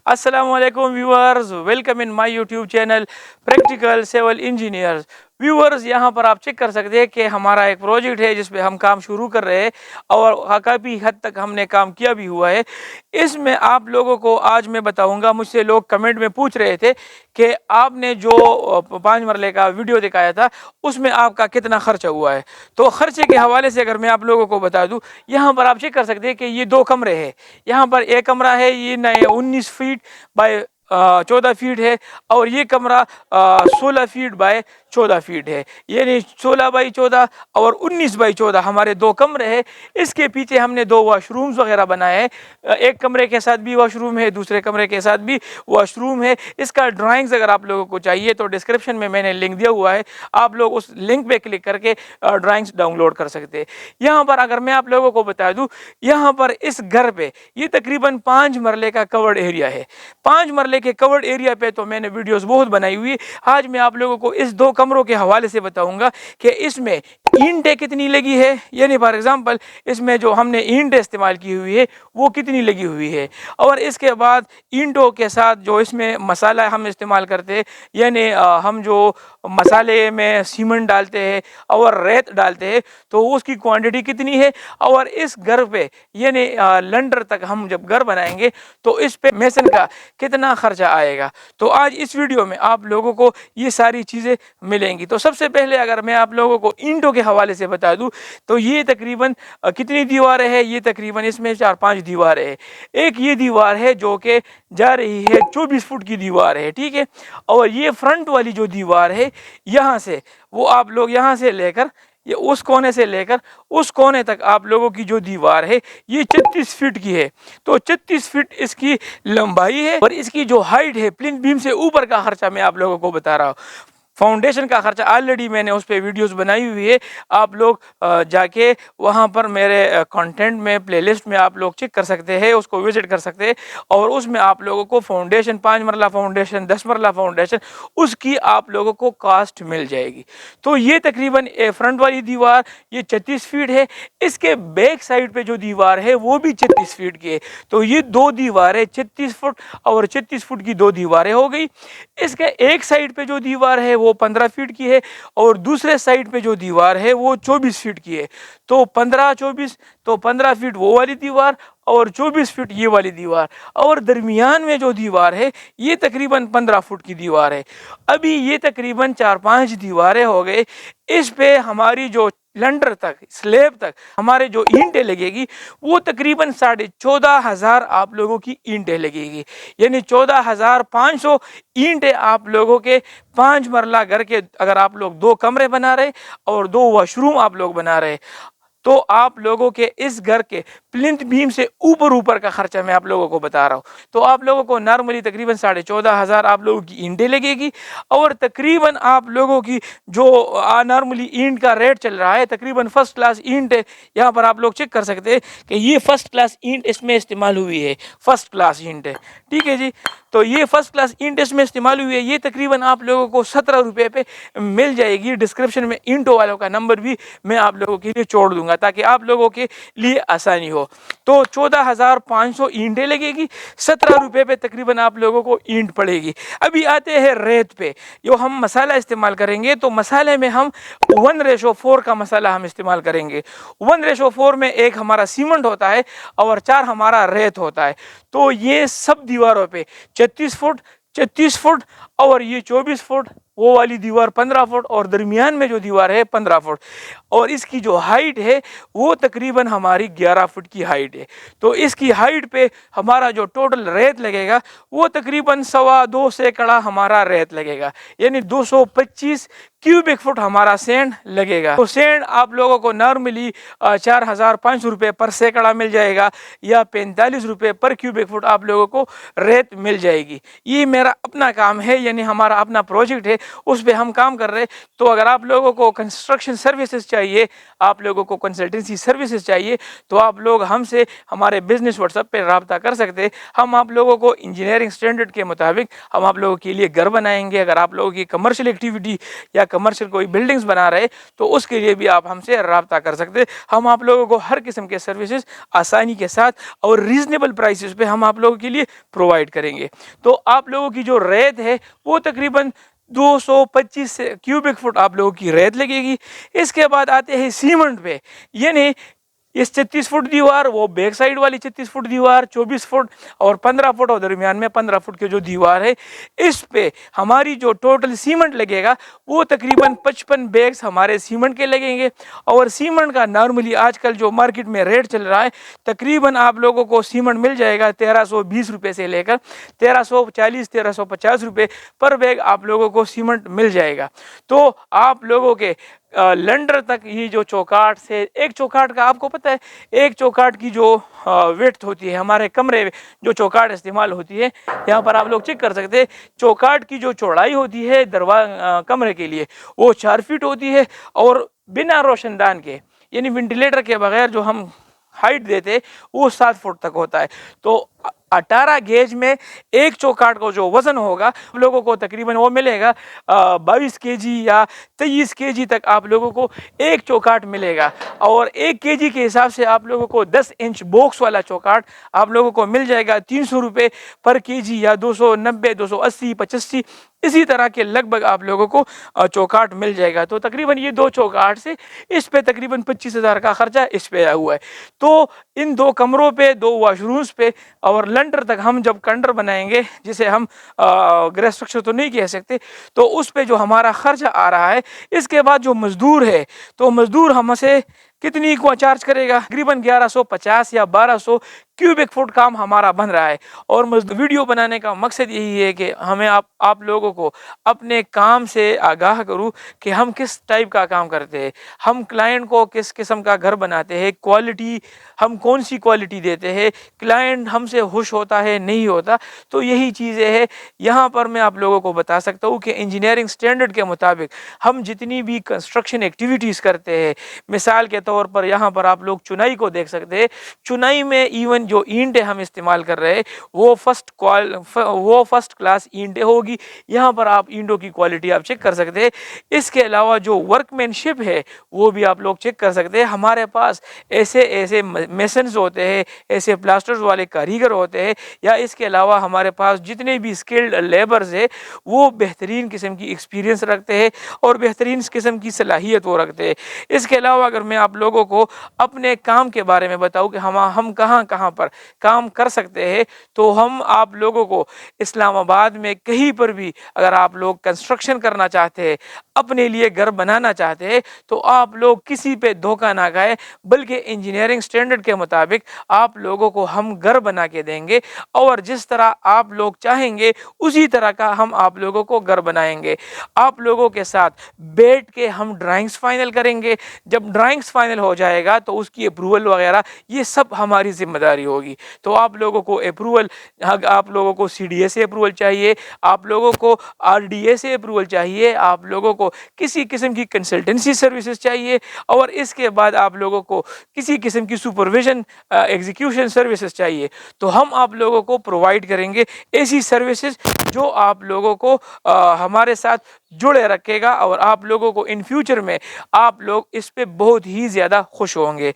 अस्सलाम वालेकुम viewers, welcome in my YouTube channel practical civil engineers. Viewers, यहाँ पर आप चेक कर सकते हैं कि हमारा एक प्रोजेक्ट है जिस पे हम काम शुरू कर रहे हैं और काफ़ी हद तक हमने काम किया भी हुआ है। इसमें आप लोगों को आज मैं बताऊंगा, मुझसे लोग कमेंट में पूछ रहे थे कि आपने जो 5 मरले का वीडियो दिखाया था उसमें आपका कितना खर्चा हुआ है। तो खर्चे के हवाले से अगर मैं आप लोगों को बता दूं, यहाँ पर आप चेक कर सकते हैं कि ये 2 कमरे हैं। यहाँ पर एक कमरा है, ये नए 19 फीट बाय 14 फीट है, और ये कमरा 16 फीट बाय 14 फीट है, यानी 16 बाई 14 और 19 बाई 14 हमारे 2 कमरे हैं। इसके पीछे हमने 2 वॉशरूम्स वगैरह बनाए हैं। एक कमरे के साथ भी वॉशरूम है, दूसरे कमरे के साथ भी वॉशरूम है। इसका ड्राइंग्स अगर आप लोगों को चाहिए तो डिस्क्रिप्शन में मैंने लिंक दिया हुआ है, आप लोग उस लिंक पे क्लिक करके ड्राइंग्स डाउनलोड कर सकते हैं। यहाँ पर अगर मैं आप लोगों को बता दूँ, यहाँ पर इस घर पे ये तकरीबन 5 मरले का कवर्ड एरिया है। 5 मरले के कवर्ड एरिया पे तो मैंने वीडियोस बहुत बनाई हुई है। आज मैं आप लोगों को इस 2 कमरों के हवाले से बताऊंगा कि इसमें ईंटें कितनी लगी है, यानी फॉर एग्जांपल इसमें जो हमने ईंटें इस्तेमाल की हुई है वो कितनी लगी हुई है, और इसके बाद ईंटों के साथ जो इसमें मसाला हम इस्तेमाल करते हैं, यानी हम जो मसाले में सीमेंट डालते हैं और रेत डालते हैं तो उसकी क्वांटिटी कितनी है, और इस घर पे यानी लंडर तक हम जब घर बनाएंगे तो इस पे मेसन का कितना खर्चा आएगा। तो आज इस वीडियो में आप लोगों को ये सारी चीज़ें मिलेंगी। तो सबसे पहले अगर मैं आप लोगों को ईंटों के हवाले से बता दूं तो ये तकरीबन कितनी दीवारें हैं, ये तकरीबन इसमें 4-5 दीवारें हैं। एक ये दीवार है जो कि जा रही है 24 फुट की दीवार है, ठीक है। और ये फ्रंट वाली जो दीवार है, यहाँ से वो आप लोग यहाँ से लेकर ये उस कोने से लेकर उस कोने तक आप लोगों की जो दीवार है ये 36 फीट की है। तो 36 फीट इसकी लंबाई है, और इसकी जो हाइट है प्लिंथ बीम से ऊपर का खर्चा मैं आप लोगों को बता रहा हूँ। फाउंडेशन का खर्चा ऑलरेडी मैंने उस पर वीडियोस बनाई हुई है, आप लोग जाके वहाँ पर मेरे कंटेंट में प्लेलिस्ट में आप लोग चेक कर सकते हैं, उसको विजिट कर सकते हैं, और उसमें आप लोगों को फाउंडेशन 5 मरला फाउंडेशन 10 मरला फाउंडेशन उसकी आप लोगों को कास्ट मिल जाएगी। तो ये तकरीबन फ्रंट वाली दीवार ये 36 फीट है। इसके बैक साइड पे जो दीवार है वो भी 36 फीट की है। तो ये 2 दीवारें 36 फुट और 36 फुट की 2 दीवारें हो गई। इसके एक साइड पे जो दीवार है वो 15 फीट की है, और दूसरे साइड पे जो दीवार है वो 24 फीट की है। तो 15-24 तो 15 फीट वो वाली दीवार और 24 फीट ये वाली दीवार, और दरमियान में जो दीवार है ये तकरीबन 15 फुट की दीवार है। अभी ये तकरीबन 4-5 दीवारें हो गए। इस पे हमारी जो लंडर तक स्लेब तक हमारे जो ईंटें लगेगी वो तकरीबन 14,500 आप लोगों की ईंटें लगेगी, यानी 14,500 ईंटें आप लोगों के 5 मरला घर के, अगर आप लोग 2 कमरे बना रहे और 2 वॉशरूम आप लोग बना रहे, तो आप लोगों के इस घर के प्लिंथ बीम से ऊपर का खर्चा मैं आप लोगों को बता रहा हूँ। तो आप लोगों को नॉर्मली तकरीबन 14,500 आप लोगों की ईंटें लगेगी, और तकरीबन आप लोगों की जो नॉर्मली ईंट का रेट चल रहा है तकरीबन फर्स्ट क्लास ईंट है। यहाँ पर आप लोग चेक कर सकते हैं कि ये फर्स्ट क्लास ईंट इसमें इस्तेमाल हुई है, फर्स्ट क्लास ईंट है, ठीक है जी। तो ये फर्स्ट क्लास ईंट इसमें इस्तेमाल हुई है, ये तकरीबन आप लोगों को 17 रुपये पे मिल जाएगी। डिस्क्रिप्शन में ईंटों वालों का नंबर भी मैं आप लोगों के लिए छोड़ दूंगा ताकि आप लोगों के लिए आसानी हो। तो 14,500 ईंटें लगेगी, 17 रुपये पे तकरीबन आप लोगों को ईंट पड़ेगी। अभी आते हैं रेत पे। जो हम मसाला इस्तेमाल करेंगे तो मसाले में हम 1:4 का मसाला हम इस्तेमाल करेंगे। 1:4 में 1 हमारा सीमेंट होता है और 4 हमारा रेत होता है। तो ये सब दीवारों पे 36 फुट और ये 24 फुट, वो वाली दीवार 15 फुट, और दरमियान में जो दीवार है 15 फुट, और इसकी जो हाइट है वो तकरीबन हमारी 11 फुट की हाइट है। तो इसकी हाइट पे हमारा जो टोटल रेत लगेगा वो तकरीबन 2.25 सैकड़ा हमारा रेत लगेगा, यानी 225 क्यूबिक फुट हमारा सेंड लगेगा। तो सेंड आप लोगों को नॉर्मली 4,500 रुपये पर सैकड़ा मिल जाएगा, या 45 रुपये पर क्यूबिक फुट आप लोगों को रेत मिल जाएगी। ये मेरा अपना काम है, यानी हमारा अपना प्रोजेक्ट है, उस पर हम काम कर रहे हैं। तो अगर आप लोगों को कंस्ट्रक्शन सर्विसेज चाहिए, आप लोगों को कंसल्टेंसी सर्विसेज चाहिए, तो आप लोग हमसे हमारे बिजनेस व्हाट्सएप पे रब्ता कर सकते हैं। हम आप लोगों को इंजीनियरिंग स्टैंडर्ड के मुताबिक हम आप लोगों के लिए घर बनाएंगे। अगर आप लोगों की कमर्शियल एक्टिविटी या कमर्शियल कोई बिल्डिंग्स बना रहे तो उसके लिए भी आप हमसे रब्ता कर सकते हैं। हम आप लोगों को हर किस्म के सर्विसेज आसानी के साथ और रीजनेबल प्राइसेस पे हम आप लोगों के लिए प्रोवाइड करेंगे। तो आप लोगों की जो रेत है वो तकरीबन 225 क्यूबिक फुट आप लोगों की रेत लगेगी। इसके बाद आते हैं सीमेंट पे, यानी इस 36 फुट दीवार, वो बैक साइड वाली 36 फुट दीवार, 24 फुट और 15 फुट और दरमियान में 15 फुट की जो दीवार है, इस पे हमारी जो टोटल सीमेंट लगेगा वो तकरीबन 55 बैग्स हमारे सीमेंट के लगेंगे। और सीमेंट का नॉर्मली आजकल जो मार्केट में रेट चल रहा है, तकरीबन आप लोगों को सीमेंट मिल जाएगा 1320 रुपये से लेकर 1340 1350 रुपये पर बैग आप लोगों को सीमेंट मिल जाएगा। तो आप लोगों के लंडर तक ये जो चौकाट से, एक चौकाट का आपको पता है, एक चौकाट की जो विड्थ होती है, हमारे कमरे में जो चौकाट इस्तेमाल होती है, यहाँ पर आप लोग चेक कर सकते हैं, चौकाट की जो चौड़ाई होती है कमरे के लिए वो 4 फीट होती है। और बिना रोशनदान के, यानी वेंटिलेटर के बगैर जो हम हाइट देते वो 7 फुट तक होता है। तो 18 गेज में एक चौकाट को जो वजन होगा आप लोगों को तकरीबन वो मिलेगा 22 केजी या 23 केजी तक आप लोगों को एक चौकाट मिलेगा। और 1 केजी के हिसाब से आप लोगों को 10 इंच बॉक्स वाला चौकाट आप लोगों को मिल जाएगा 300 रुपये पर केजी या 290 280 85 इसी तरह के लगभग आप लोगों को चौकाट मिल जाएगा। तो तकरीबन ये 2 चौकाट से इस पे तकरीबन 25,000 का खर्चा इस पे आया हुआ है। तो इन 2 कमरों पे, 2 वॉशरूम्स पे और लंटर तक हम जब कंडर बनाएंगे, जिसे हम ग्रेस स्ट्रक्चर तो नहीं कह सकते, तो उस पे जो हमारा खर्चा आ रहा है, इसके बाद जो मजदूर है, तो मजदूर हमसे कितनी को चार्ज करेगा, तकरीबन 1150 या 1200 क्यूबिक फुट काम हमारा बन रहा है। और वीडियो बनाने का मकसद यही है कि हमें आप लोगों को अपने काम से आगाह करूं कि हम किस टाइप का काम करते हैं, हम क्लाइंट को किस किस्म का घर बनाते हैं, क्वालिटी हम कौन सी क्वालिटी देते हैं, क्लाइंट हमसे खुश होता है नहीं होता। तो यही चीज़ें हैं यहाँ पर मैं आप लोगों को बता सकता हूँ कि इंजीनियरिंग स्टैंडर्ड के मुताबिक हम जितनी भी कंस्ट्रक्शन एक्टिविटीज़ करते हैं, मिसाल के तौर पर यहाँ पर आप लोग चुनाई को देख सकते हैं। चुनाई में इवन जो ईंटें हम इस्तेमाल कर रहे हैं वो फर्स्ट क्लास ईंटें होगी। यहाँ पर आप ईंटों की क्वालिटी आप चेक कर सकते हैं। इसके अलावा जो वर्कमैनशिप है वो भी आप लोग चेक कर सकते हैं। हमारे पास ऐसे ऐसे मेसन्स होते हैं, ऐसे प्लास्टर्स वाले कारीगर होते हैं, या इसके अलावा हमारे पास जितने भी स्किल्ड लेबर्स है वो बेहतरीन किस्म की एक्सपीरियंस रखते हैं और बेहतरीन किस्म की सलाहियत वो रखते हैं। इसके अलावा अगर मैं आप लोगों को अपने काम के बारे में बताऊं कि हम कहाँ कहाँ पर काम कर सकते हैं, तो हम आप लोगों को इस्लामाबाद में कहीं पर भी अगर आप लोग कंस्ट्रक्शन करना चाहते हैं, अपने लिए घर बनाना चाहते हैं, तो आप लोग किसी पे धोखा ना खाएं, बल्कि इंजीनियरिंग स्टैंडर्ड के मुताबिक आप लोगों को हम घर बना के देंगे और जिस तरह आप लोग चाहेंगे उसी तरह का हम आप लोगों को घर बनाएंगे। आप लोगों के साथ बैठ के हम ड्राइंग्स फाइनल करेंगे। जब ड्राइंग्स फाइनल हो जाएगा तो उसकी अप्रूवल वगैरह ये सब हमारी जिम्मेदारी होगी। तो आप लोगों को अप्रूवल, आप लोगों को CDA से अप्रूवल चाहिए, आप लोगों को RDA से अप्रूवल चाहिए, आप लोगों को किसी किस्म की कंसल्टेंसी सर्विसेज चाहिए, और इसके बाद आप लोगों को किसी किस्म की सुपरविजन एग्जीक्यूशन सर्विसेज चाहिए, तो हम आप लोगों को प्रोवाइड करेंगे ऐसी सर्विसेज जो आप लोगों को हमारे साथ जुड़े रखेगा और आप लोगों को इन फ्यूचर में आप लोग इस पे बहुत ही ज़्यादा खुश होंगे।